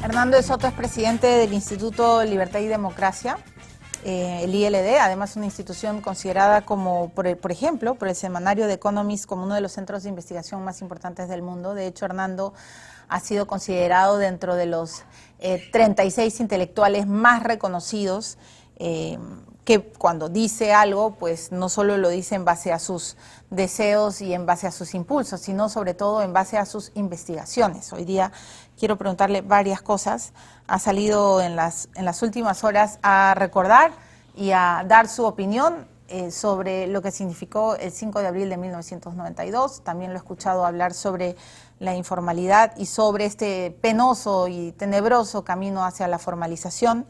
Hernando de Soto es presidente del Instituto Libertad y Democracia, el ILD, además una institución considerada como, por ejemplo, por el semanario The Economist como uno de los centros de investigación más importantes del mundo. De hecho, Hernando ha sido considerado dentro de los 36 intelectuales más reconocidos, que cuando dice algo, pues no solo lo dice en base a sus deseos y en base a sus impulsos, sino sobre todo en base a sus investigaciones. Hoy día quiero preguntarle varias cosas. Ha salido en las últimas horas a recordar y a dar su opinión sobre lo que significó el 5 de abril de 1992. También lo he escuchado hablar sobre la informalidad y sobre este penoso y tenebroso camino hacia la formalización,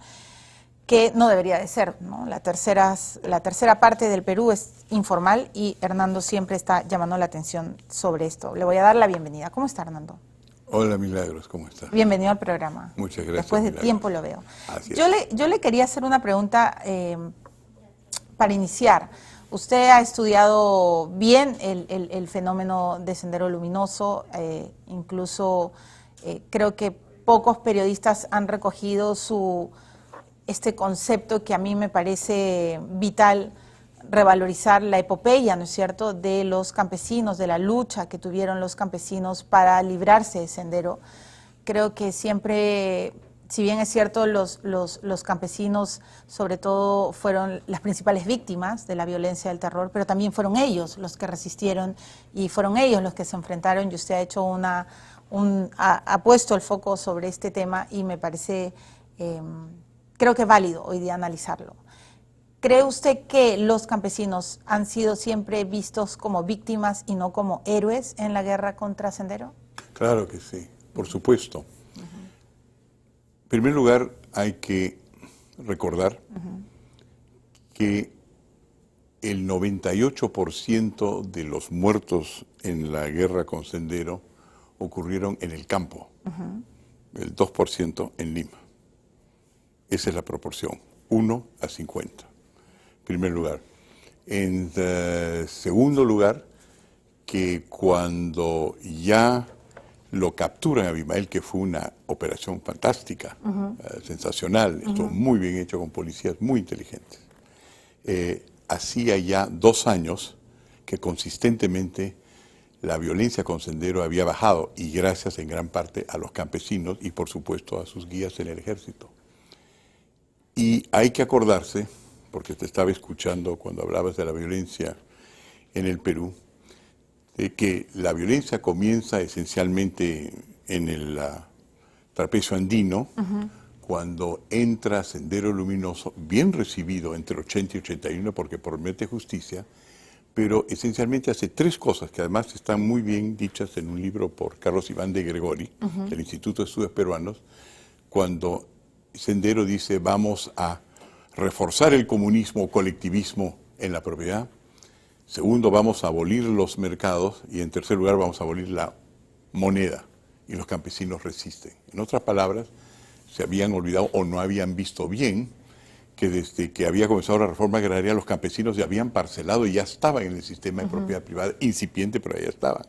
que no debería de ser, ¿no? La tercera parte del Perú es informal y Hernando siempre está llamando la atención sobre esto. Le voy a dar la bienvenida. ¿Cómo está, Hernando? Hola, Milagros, ¿cómo estás? Bienvenido al programa. Muchas gracias. Después de Milagros. tiempo lo veo. Así es. Yo le quería hacer una pregunta para iniciar. Usted ha estudiado bien el fenómeno de Sendero Luminoso, incluso creo que pocos periodistas han recogido este concepto que a mí me parece vital revalorizar, la epopeya, ¿no es cierto?, de los campesinos, de la lucha que tuvieron los campesinos para librarse de Sendero. Creo que siempre, si bien es cierto, los campesinos sobre todo fueron las principales víctimas de la violencia del terror, pero también fueron ellos los que resistieron y fueron ellos los que se enfrentaron, y usted ha hecho ha puesto el foco sobre este tema y me parece, creo que es válido hoy día analizarlo. ¿Cree usted que los campesinos han sido siempre vistos como víctimas y no como héroes en la guerra contra Sendero? Claro que sí, por supuesto. En primer lugar, hay que recordar que el 98% de los muertos en la guerra con Sendero ocurrieron en el campo, el 2% en Lima. Esa es la proporción, 1 a 50. En primer lugar. En segundo lugar, que cuando ya lo capturan a Abimael, que fue una operación fantástica, sensacional, estuvo muy bien hecho con policías muy inteligentes. Hacía ya 2 años que consistentemente la violencia con Sendero había bajado, y gracias en gran parte a los campesinos y por supuesto a sus guías en el ejército. Y hay que acordarse, porque te estaba escuchando cuando hablabas de la violencia en el Perú, de que la violencia comienza esencialmente en el trapecio andino, cuando entra Sendero Luminoso, bien recibido entre 80 y 81 porque promete justicia, pero esencialmente hace 3 cosas que además están muy bien dichas en un libro por Carlos Iván de Gregori, del Instituto de Estudios Peruanos, cuando Sendero dice: vamos a reforzar el comunismo o colectivismo en la propiedad. Segundo, vamos a abolir los mercados. Y en tercer lugar, vamos a abolir la moneda. Y los campesinos resisten. En otras palabras, se habían olvidado o no habían visto bien que desde que había comenzado la reforma agraria, los campesinos ya habían parcelado y ya estaban en el sistema de propiedad privada, incipiente, pero ya estaban.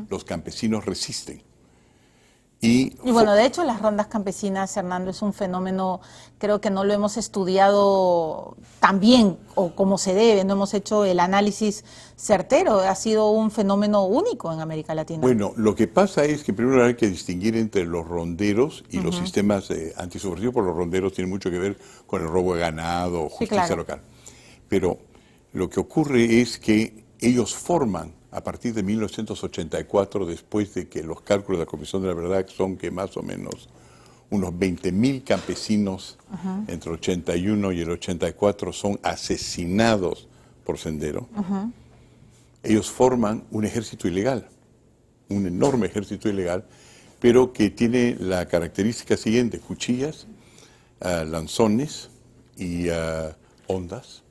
Los campesinos resisten. Y bueno, de hecho las rondas campesinas, Hernando, es un fenómeno, creo que no lo hemos estudiado tan bien o como se debe, no hemos hecho el análisis certero, ha sido un fenómeno único en América Latina. Bueno, lo que pasa es que primero hay que distinguir entre los ronderos y los sistemas antisubversivos, porque los ronderos tienen mucho que ver con el robo de ganado, justicia local. Pero lo que ocurre es que ellos forman, a partir de 1984, después de que los cálculos de la Comisión de la Verdad son que más o menos unos 20.000 campesinos entre el 81 y el 84 son asesinados por Sendero. Ellos forman un ejército ilegal, un enorme ejército ilegal, pero que tiene la característica siguiente: cuchillas, lanzones y hondas,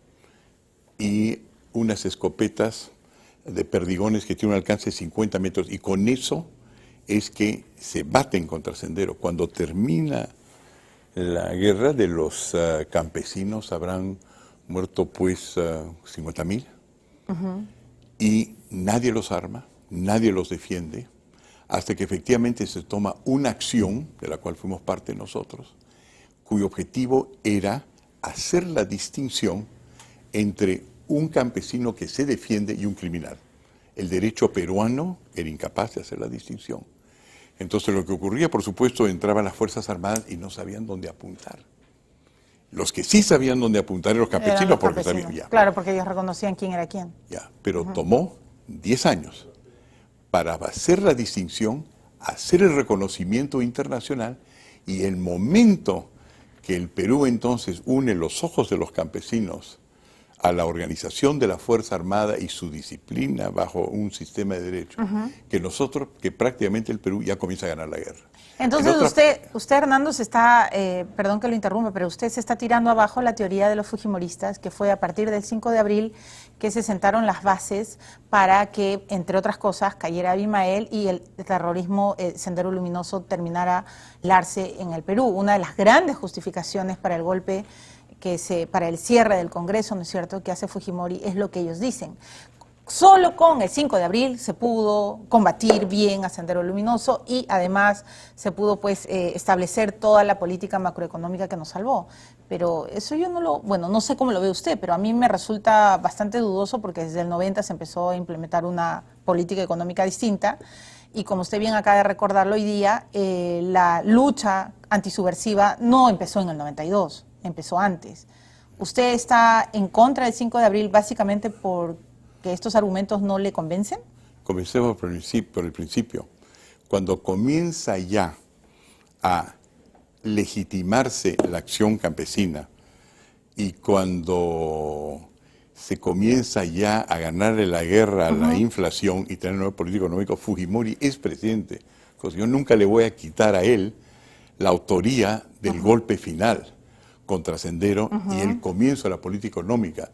y unas escopetas de perdigones que tienen un alcance de 50 metros, y con eso es que se baten contra Sendero. Cuando termina la guerra, de los campesinos habrán muerto pues 50.000, y nadie los arma, nadie los defiende. hasta que efectivamente se toma una acción, de la cual fuimos parte nosotros, cuyo objetivo era hacer la distinción entre un campesino que se defiende y un criminal. El derecho peruano era incapaz de hacer la distinción. Entonces lo que ocurría, por supuesto, entraban las Fuerzas Armadas y no sabían dónde apuntar. Los que sí sabían dónde apuntar eran los campesinos, Eran los porque campesinos. sabían ya. Claro, porque ellos reconocían quién era quién. Ya, pero tomó 10 años para hacer la distinción, hacer el reconocimiento internacional, y el momento que el Perú entonces une los ojos de los campesinos a la organización de la Fuerza Armada y su disciplina bajo un sistema de derecho, que prácticamente el Perú ya comienza a ganar la guerra. Entonces usted Hernando, se está, perdón que lo interrumpa, pero usted se está tirando abajo la teoría de los fujimoristas, que fue a partir del 5 de abril que se sentaron las bases para que, entre otras cosas, cayera Abimael y el terrorismo Sendero Luminoso terminara larse en el Perú. Una de las grandes justificaciones para el golpe, para el cierre del Congreso, ¿no es cierto?, que hace Fujimori, es lo que ellos dicen. Solo con el 5 de abril se pudo combatir bien a Sendero Luminoso y además se pudo pues establecer toda la política macroeconómica que nos salvó. Pero eso yo no sé cómo lo ve usted, pero a mí me resulta bastante dudoso porque desde el 90 se empezó a implementar una política económica distinta y como usted bien acaba de recordarlo hoy día, la lucha antisubversiva no empezó en el 92, empezó antes. ¿Usted está en contra del 5 de abril básicamente porque estos argumentos no le convencen? Comencemos por el principio. Cuando comienza ya a legitimarse la acción campesina y cuando se comienza ya a ganarle la guerra a la inflación y tener un nuevo político económico, Fujimori es presidente. Entonces, yo nunca le voy a quitar a él la autoría del golpe final contra Sendero y el comienzo de la política económica.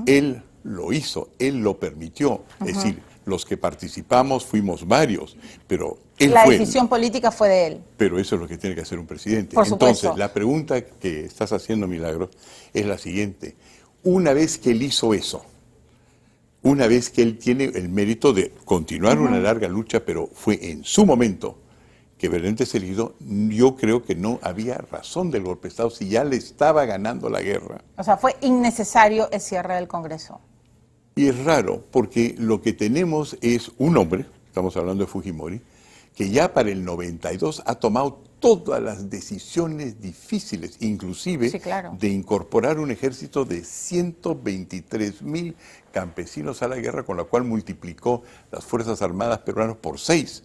Él lo hizo, él lo permitió. Es decir, los que participamos fuimos varios, pero él la fue. decisión política fue de él. Pero eso es lo que tiene que hacer un presidente. Por supuesto. Entonces, la pregunta que estás haciendo, Milagros, es la siguiente. Una vez que él hizo eso, una vez que él tiene el mérito de continuar una larga lucha, pero fue en su momento que Berentes Elido, yo creo que no había razón del golpe de Estado si ya le estaba ganando la guerra. O sea, fue innecesario el cierre del Congreso. Y es raro, porque lo que tenemos es un hombre, estamos hablando de Fujimori, que ya para el 92 ha tomado todas las decisiones difíciles, inclusive Sí, claro. de incorporar un ejército de 123.000 campesinos a la guerra, con la cual multiplicó las Fuerzas Armadas peruanas por 6.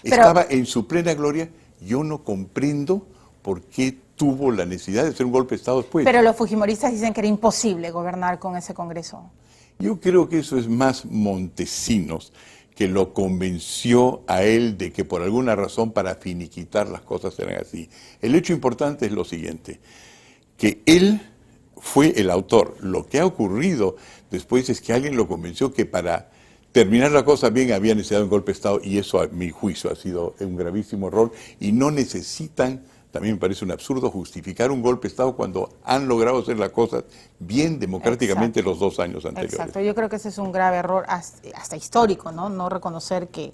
Estaba en su plena gloria. Yo no comprendo por qué tuvo la necesidad de hacer un golpe de Estado después. Pero los fujimoristas dicen que era imposible gobernar con ese Congreso. Yo creo que eso es más Montesinos, que lo convenció a él de que por alguna razón para finiquitar las cosas eran así. El hecho importante es lo siguiente, que él fue el autor. Lo que ha ocurrido después es que alguien lo convenció que para terminar la cosa bien había necesidad de un golpe de Estado, y eso a mi juicio ha sido un gravísimo error, y no necesitan, también me parece un absurdo, justificar un golpe de Estado cuando han logrado hacer las cosas bien democráticamente los 2 años anteriores. Exacto, yo creo que ese es un grave error hasta histórico, ¿no? No reconocer que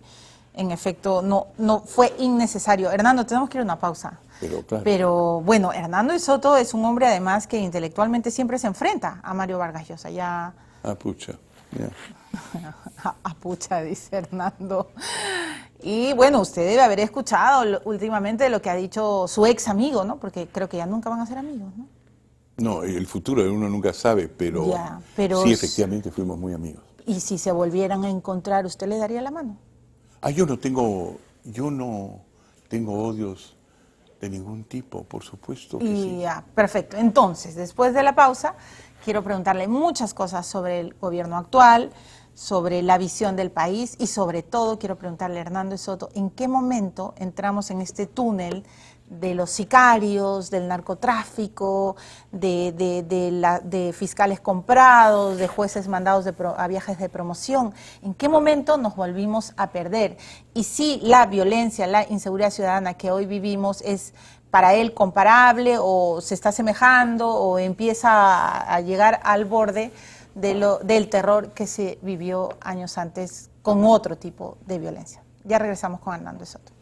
en efecto no fue innecesario. Hernando, tenemos que ir a una pausa. Pero, claro. Pero bueno, Hernando de Soto es un hombre además que intelectualmente siempre se enfrenta a Mario Vargas Llosa. Ya... Ah, pucha. Yeah. Pucha, dice Hernando. Y bueno, usted debe haber escuchado últimamente lo que ha dicho su ex amigo, ¿no? Porque creo que ya nunca van a ser amigos, ¿no? No, el futuro de uno nunca sabe, pero sí, efectivamente fuimos muy amigos. Y si se volvieran a encontrar, ¿usted le daría la mano? Yo no tengo odios de ningún tipo, por supuesto que sí. Ya, perfecto. Entonces, después de la pausa, quiero preguntarle muchas cosas sobre el gobierno actual, sobre la visión del país y sobre todo quiero preguntarle a Hernando de Soto, ¿en qué momento entramos en este túnel de los sicarios, del narcotráfico, de fiscales comprados, de jueces mandados a viajes de promoción? ¿En qué momento nos volvimos a perder? Y si la violencia, la inseguridad ciudadana que hoy vivimos es para él comparable o se está asemejando o empieza a llegar al borde del terror que se vivió años antes con otro tipo de violencia. Ya regresamos con Hernando Soto.